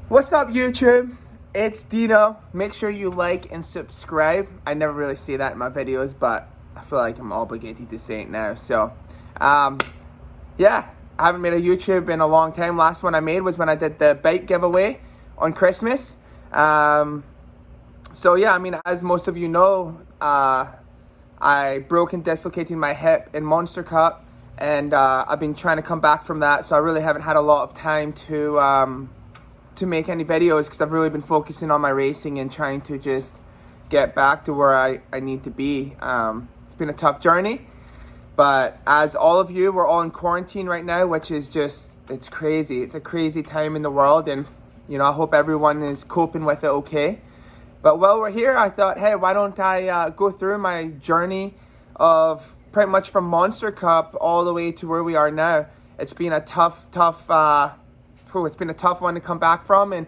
What's up, YouTube? It's Dino. Make sure you like and subscribe. I never really say that in my videos, but I feel like I'm obligated to say it now. So, yeah, I haven't made a YouTube in a long time. Last one I made was when I did the bike giveaway on Christmas. So yeah, I mean, as most of you know, I broke and dislocated my hip in Monster Cup, and I've been trying to come back from that. So I really haven't had a lot of time to make any videos because I've really been focusing on my racing and trying to just get back to where I need to be. It's been a tough journey, but as all of you, we're all in quarantine right now, which is just, it's crazy. It's a crazy time in the world, and you know, I hope everyone is coping with it okay. But while we're here, I thought, hey, why don't I go through my journey of pretty much from Monster Cup all the way to where we are now. It's been a tough it's been a tough one to come back from, and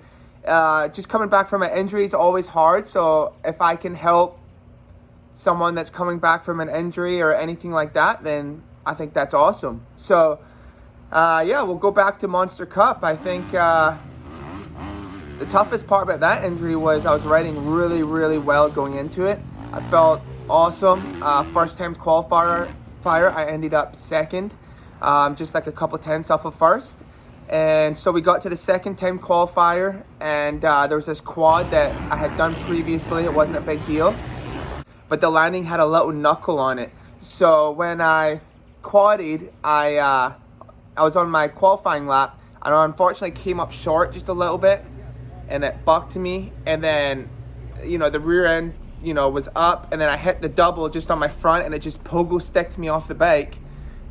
just coming back from an injury is always hard. So if I can help someone that's coming back from an injury or anything like that, then I think that's awesome. So yeah, we'll go back to Monster Cup. I think the toughest part about that injury was I was riding really well going into it. I felt awesome. First time qualifier, I ended up second, just like a couple tenths off of first. And so we got to the second time qualifier, and there was this quad that I had done previously. It wasn't a big deal, but the landing had a little knuckle on it. So when I quadded, I was on my qualifying lap, and I unfortunately came up short just a little bit, and it bucked me. And then, you know, the rear end, you know, was up, and then I hit the double just on my front, and it just pogo sticked me off the bike.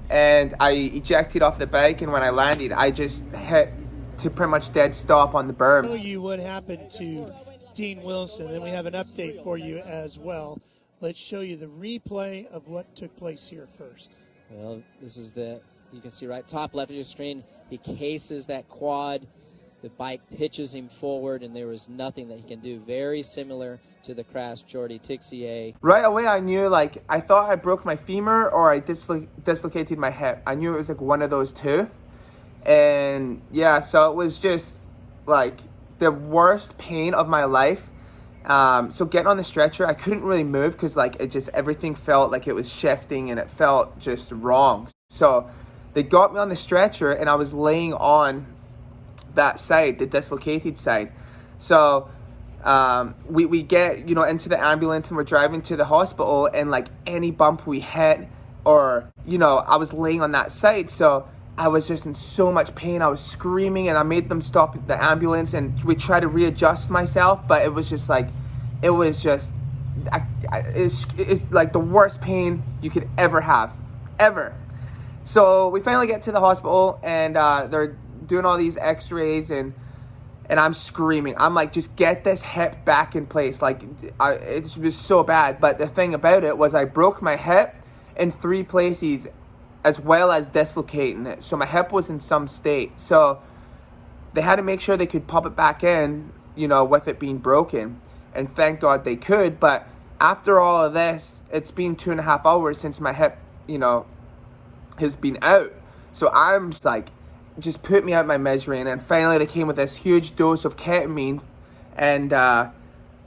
And I ejected off the bike, and when I landed, I just hit to pretty much dead stop on the berms. Show you what happened to Dean Wilson, and we have an update for you as well. Let's show you the replay of what took place here first. Well, this is you can see right top left of your screen, he cases that quad. The bike pitches him forward, and there was nothing that he can do. Very similar to the crash Jordy Tixier. Right away, I knew, like, I thought I broke my femur or I dislocated my hip. I knew it was like one of those two. And yeah, so it was just like the worst pain of my life. So getting on the stretcher, I couldn't really move because like it just, everything felt like it was shifting and it felt just wrong. So they got me on the stretcher, and I was laying on that side, the dislocated side. So we get, you know, into the ambulance, and we're driving to the hospital, and like any bump we hit, or, you know, I was laying on that side, so I was just in so much pain. I was screaming, and I made them stop the ambulance, and we tried to readjust myself, but it was just like, it was just it's like the worst pain you could ever have, ever. So we finally get to the hospital, and they're doing all these x-rays, and I'm screaming. I'm like, just get this hip back in place. Like, it was so bad. But the thing about it was I broke my hip in 3 places as well as dislocating it. So my hip was in some state. So they had to make sure they could pop it back in, you know, with it being broken. And thank God they could. But after all of this, it's been 2.5 hours since my hip, you know, has been out. So I'm just like, just put me out my misery. And then finally they came with this huge dose of ketamine, and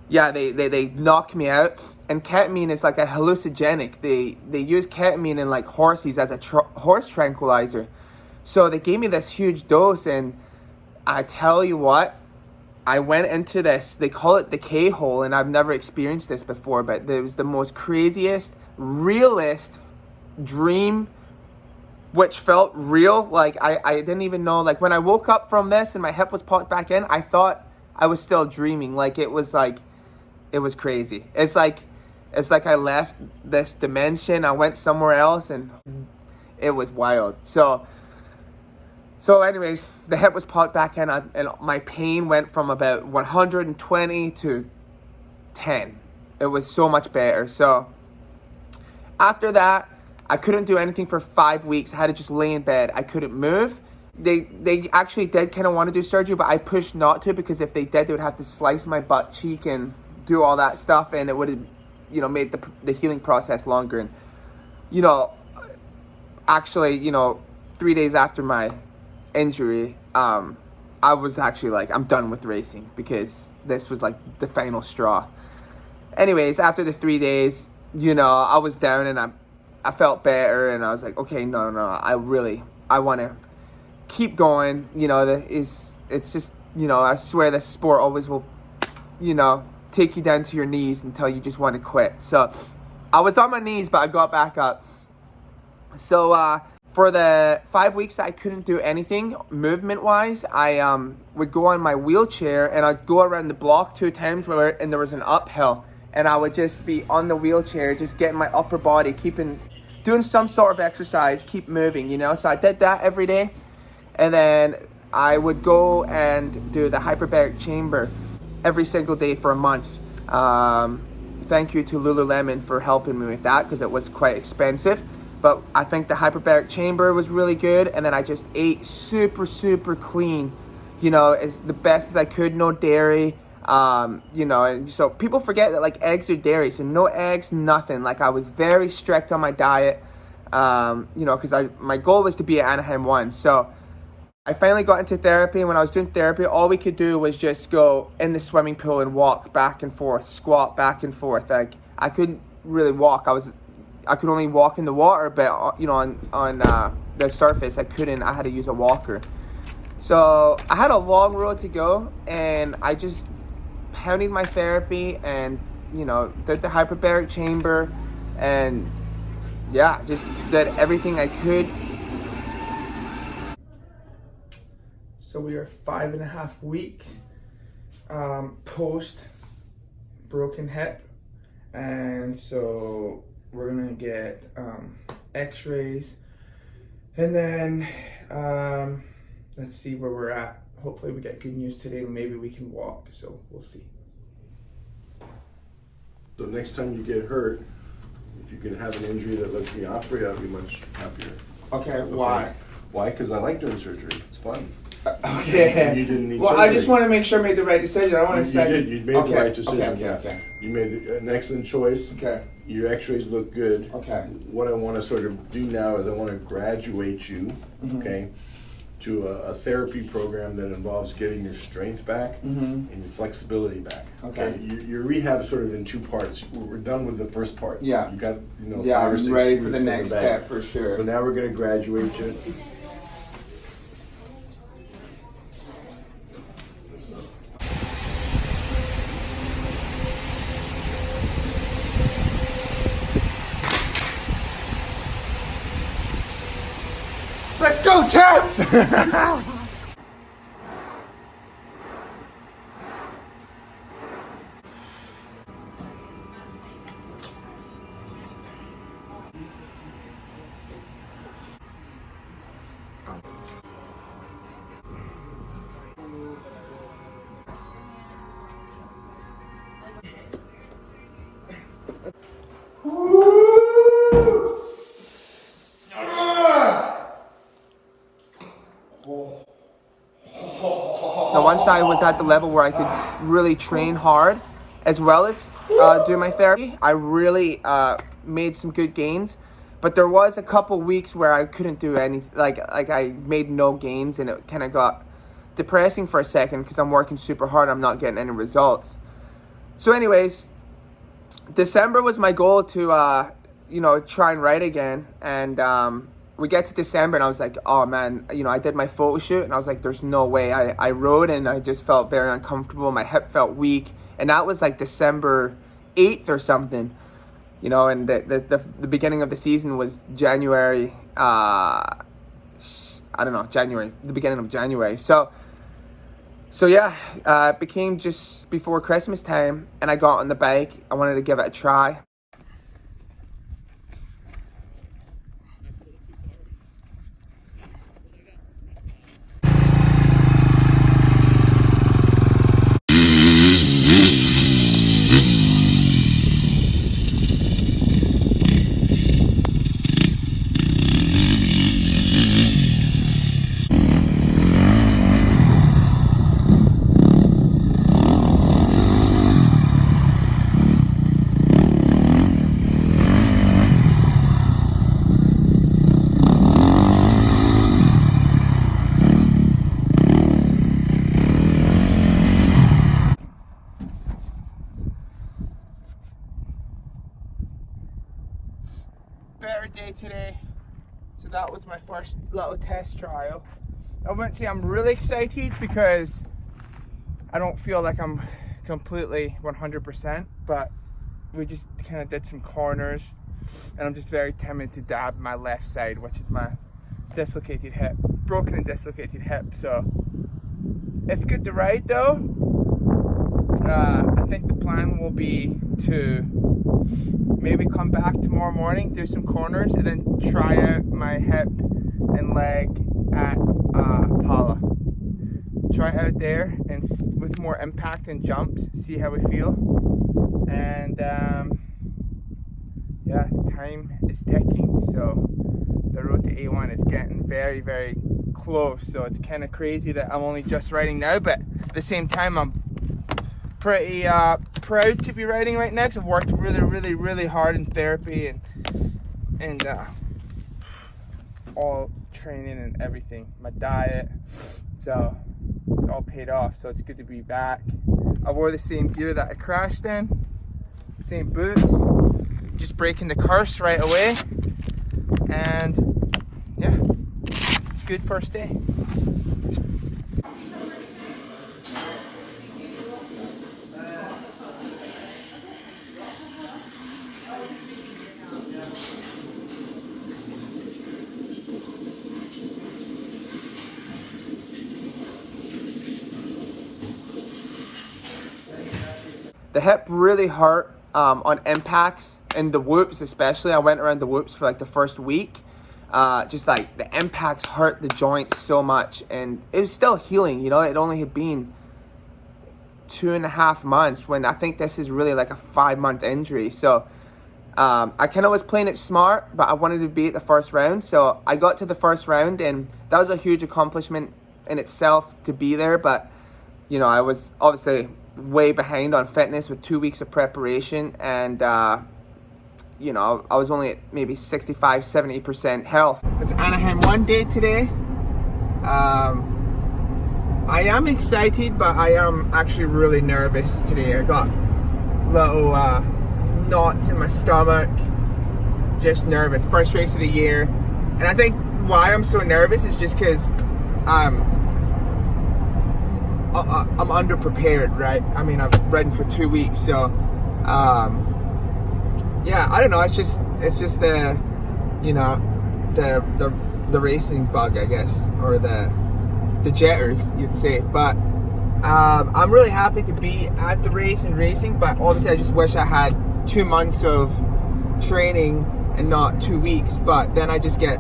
yeah, they knocked me out. And ketamine is like a hallucinogenic. They use ketamine in like horses as a horse tranquilizer. So they gave me this huge dose, and I tell you what, I went into this, they call it the K-hole, and I've never experienced this before, but it was the most craziest, realist dream, which felt real. Like I didn't even know, like when I woke up from this and my hip was popped back in, I thought I was still dreaming. Like it was crazy. It's like I left this dimension, I went somewhere else, and it was wild. So anyways, the hip was popped back in, and my pain went from about 120 to 10. It was so much better. So after that, I couldn't do anything for 5 weeks. I had to just lay in bed. I couldn't move. They actually did kind of want to do surgery, but I pushed not to, because if they did, they would have to slice my butt cheek and do all that stuff, and it would have, you know, made the healing process longer. And, you know, actually, you know, 3 days after my injury, I was actually like, I'm done with racing, because this was like the final straw. Anyways, after the 3 days, I was down, and I felt better, and I was like, okay, no, I want to keep going. It's just, I swear this sport always will, take you down to your knees until you just want to quit. So I was on my knees, but I got back up. So for the 5 weeks that I couldn't do anything movement wise, I would go on my wheelchair, and I'd go around the block 2 times and there was an uphill, and I would just be on the wheelchair, just getting my upper body, doing some sort of exercise, keep moving, So I did that every day. And then I would go and do the hyperbaric chamber every single day for a month. Thank you to Lululemon for helping me with that, because it was quite expensive. But I think the hyperbaric chamber was really good. And then I just ate super, super clean, as the best as I could, no dairy. And so people forget that like eggs are dairy, so no eggs, nothing. Like I was very strict on my diet, because my goal was to be at Anaheim 1. So I finally got into therapy, and when I was doing therapy, all we could do was just go in the swimming pool and walk back and forth, squat back and forth. Like I couldn't really walk. I could only walk in the water, but on the surface I couldn't. I had to use a walker. So I had a long road to go, and I just pounded my therapy and did the hyperbaric chamber, and yeah, just did everything I could. So we are 5.5 weeks post broken hip, and so we're gonna get x-rays, and then let's see where we're at. Hopefully we get good news today, maybe we can walk, so we'll see. So next time you get hurt, if you can have an injury that lets me operate, I'll be much happier. Okay, why? Why? Because I like doing surgery. It's fun. Okay. You didn't need well, surgery. I just want to make sure I made the right decision. I want to say you did. You made the right decision. Okay. You made an excellent choice. Okay. Your x-rays look good. Okay. What I want to sort of do now is I want to graduate you, okay, to a therapy program that involves getting your strength back and your flexibility back. Okay. Your rehab is sort of in 2 parts. We're done with the first part. Yeah. You got 5 or 6 I'm ready weeks for the in next bag. step for sure. So now we're going to graduate you. Let's go, champ! Now, once I was at the level where I could really train hard, as well as do my therapy, I really made some good gains. But there was a couple weeks where I couldn't do anything, like I made no gains, and it kind of got depressing for a second because I'm working super hard, I'm not getting any results. So anyways, December was my goal to, try and write again, and we get to December, and I was like, oh man, I did my photo shoot, and I was like, there's no way. I wrote, and I just felt very uncomfortable. My hip felt weak, and that was like December 8th or something, and the beginning of the season was January, the beginning of January. So yeah, it became just before Christmas time, and I got on the bike. I wanted to give it a try. my first little test trial. I wouldn't say I'm really excited because I don't feel like I'm completely 100%, but we just kind of did some corners, and I'm just very timid to dab my left side, which is my dislocated hip, broken and dislocated hip. So it's good to ride though. I think the plan will be to maybe come back tomorrow morning, do some corners, and then try out my hip and leg at Pala. Try it out there and with more impact and jumps, see how we feel. And yeah, time is ticking. So the road to A1 is getting very, very close. So it's kind of crazy that I'm only just riding now, but at the same time, I'm pretty proud to be riding right now because I've worked really, really, really hard in therapy and all training and everything, my diet. So it's all paid off. So it's good to be back. I wore the same gear that I crashed in, same boots, just breaking the curse right away. And yeah, good first day. The hip really hurt on impacts and the whoops especially. I went around the whoops for like the first week. Just like the impacts hurt the joints so much, and it was still healing, you know. It only had been 2.5 months when I think this is really like a 5-month injury. So I kind of was playing it smart, but I wanted to be at the first round. So I got to the first round, and that was a huge accomplishment in itself to be there. But you know, I was obviously way behind on fitness with 2 weeks of preparation, and you know, I was only at maybe 65-70% health. It's Anaheim 1 day today. I am excited, but I am actually really nervous today. I got little knots in my stomach, just nervous. First race of the year, and I think why I'm so nervous is just because I'm underprepared, right? I mean, I've ridden for 2 weeks, so yeah, I don't know. It's just the, you know, the racing bug, I guess, or the jitters, you'd say. But I'm really happy to be at the race and racing. But obviously, I just wish I had 2 months of training and not 2 weeks. But then I just get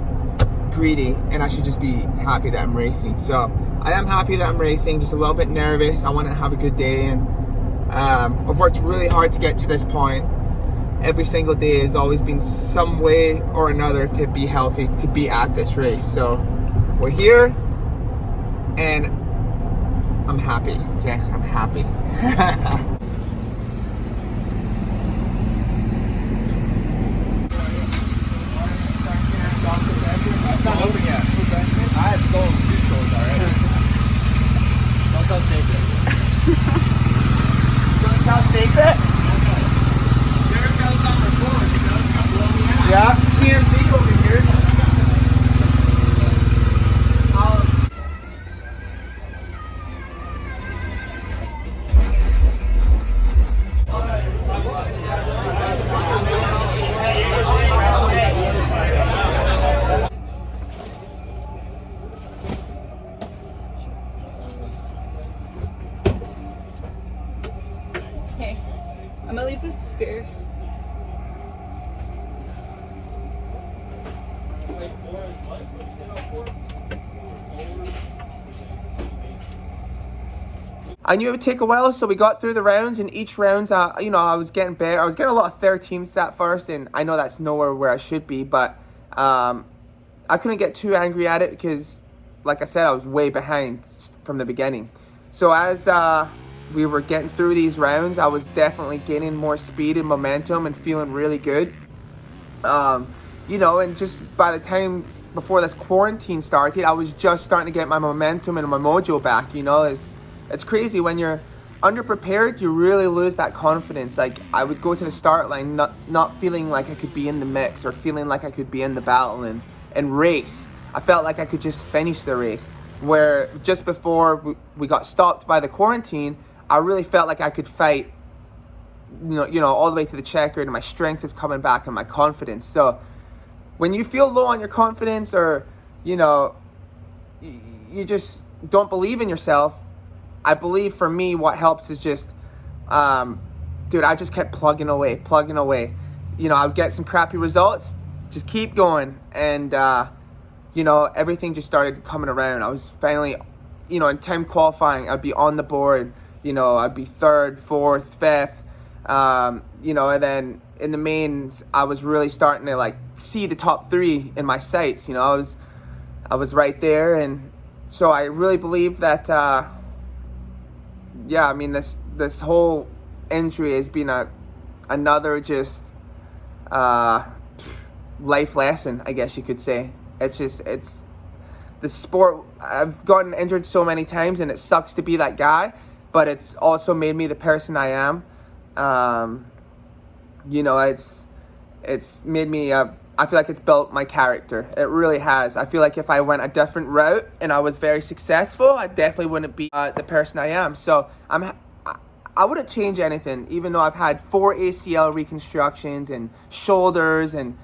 greedy, and I should just be happy that I'm racing. So I am happy that I'm racing. Just a little bit nervous. I want to have a good day, and I've worked really hard to get to this point. Every single day has always been some way or another to be healthy, to be at this race. So we're here, and I'm happy. Okay, I'm happy. It's not open yet. I have stolen 2 stores already. Don't tell Stay Fit. Don't tell Stay Fit? Yeah, TMZ over here. Okay, I'm gonna leave this spear. I knew it would take a while, so we got through the rounds, and each rounds, you know, I was getting better. I was getting a lot of 13ths at first, and I know that's nowhere where I should be, but I couldn't get too angry at it because, like I said, I was way behind from the beginning. So as we were getting through these rounds, I was definitely gaining more speed and momentum and feeling really good. You know, and just by the time before this quarantine started, I was just starting to get my momentum and my mojo back. You know, it's crazy when you're underprepared, you really lose that confidence. Like, I would go to the start line not feeling like I could be in the mix or feeling like I could be in the battle and race. I felt like I could just finish the race. Where just before we got stopped by the quarantine, I really felt like I could fight, all the way to the checkered, and my strength is coming back and my confidence. So when you feel low on your confidence, or, you just don't believe in yourself, I believe for me what helps is just, dude, I just kept plugging away. I would get some crappy results, just keep going. And, everything just started coming around. I was finally, in time qualifying, I'd be on the board, I'd be 3rd, 4th, 5th, and then in the mains, I was really starting to like see the top 3 in my sights. I was right there. And so I really believe that, this whole injury has been another just life lesson, I guess you could say. It's the sport. I've gotten injured so many times, and it sucks to be that guy, but it's also made me the person I am. It's made me, I feel like it's built my character. It really has. I feel like if I went a different route and I was very successful, I definitely wouldn't be the person I am. So I wouldn't change anything, even though I've had 4 ACL reconstructions and shoulders, and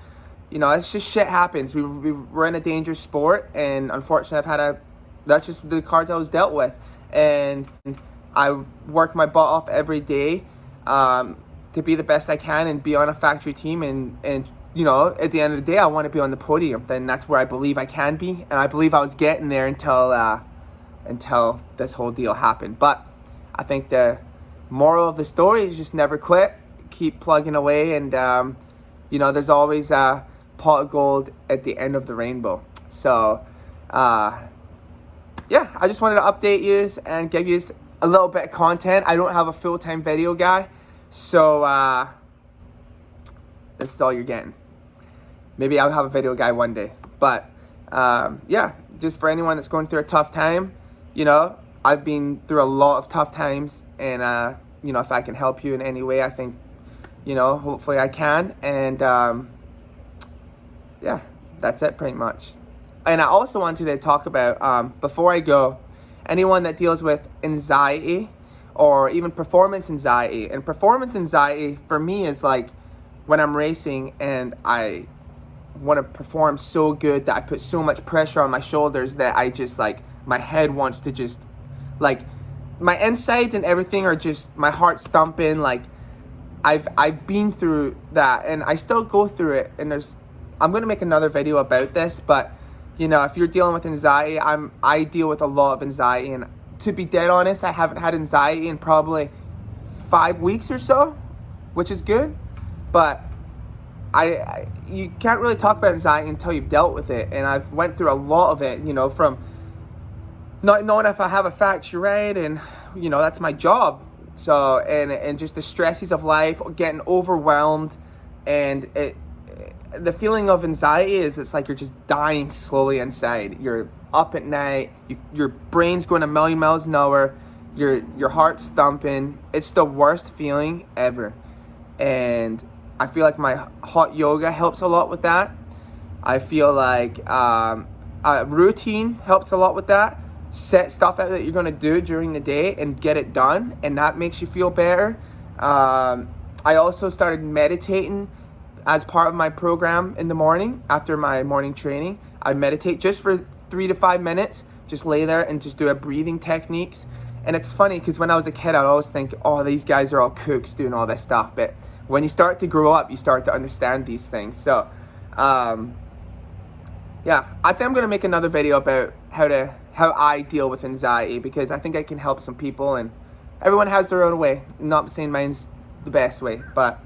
it's just shit happens. We're in a dangerous sport, and unfortunately that's just the cards I was dealt with. And I work my butt off every day to be the best I can and be on a factory team. And at the end of the day, I want to be on the podium. Then that's where I believe I can be. And I believe I was getting there until this whole deal happened. But I think the moral of the story is just never quit. Keep plugging away. And, there's always a pot of gold at the end of the rainbow. So, I just wanted to update you and give you a little bit of content. I don't have a full-time video guy, so this is all you're getting. Maybe I'll have a video guy one day, but just for anyone that's going through a tough time, I've been through a lot of tough times, and if I can help you in any way, I think, hopefully I can. And that's it pretty much. And I also wanted to talk about, before I go, anyone that deals with anxiety or even performance anxiety. And performance anxiety for me is like when I'm racing and I want to perform so good that I put so much pressure on my shoulders that I just like, my head wants to just like, my insides and everything are just, my heart's thumping. Like I've been through that, and I still go through it. And I'm going to make another video about this, but if you're dealing with anxiety, I deal with a lot of anxiety, and to be dead honest, I haven't had anxiety in probably 5 weeks or so, which is good. But you can't really talk about anxiety until you've dealt with it, and I've went through a lot of it, from not knowing if I have a factory right, and that's my job. So and just the stresses of life, getting overwhelmed, and the feeling of anxiety is it's like you're just dying slowly inside. You're up at night, your brain's going a million miles an hour, your heart's thumping. It's the worst feeling ever. And I feel like my hot yoga helps a lot with that. I feel like routine helps a lot with that. Set stuff out that you're going to do during the day and get it done, and that makes you feel better. I also started meditating as part of my program in the morning. After my morning training, I'd meditate just for 3 to 5 minutes, just lay there and just do a breathing techniques. And it's funny because when I was a kid, I'd always think, oh, these guys are all kooks doing all this stuff. But when you start to grow up, you start to understand these things. So I think I'm going to make another video about how I deal with anxiety, because I think I can help some people, and everyone has their own way. I'm not saying mine's the best way, but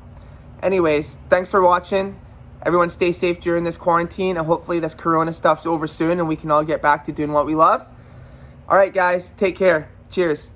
anyways, thanks for watching. Everyone stay safe during this quarantine, and hopefully this corona stuff's over soon and we can all get back to doing what we love. All right, guys, take care. Cheers.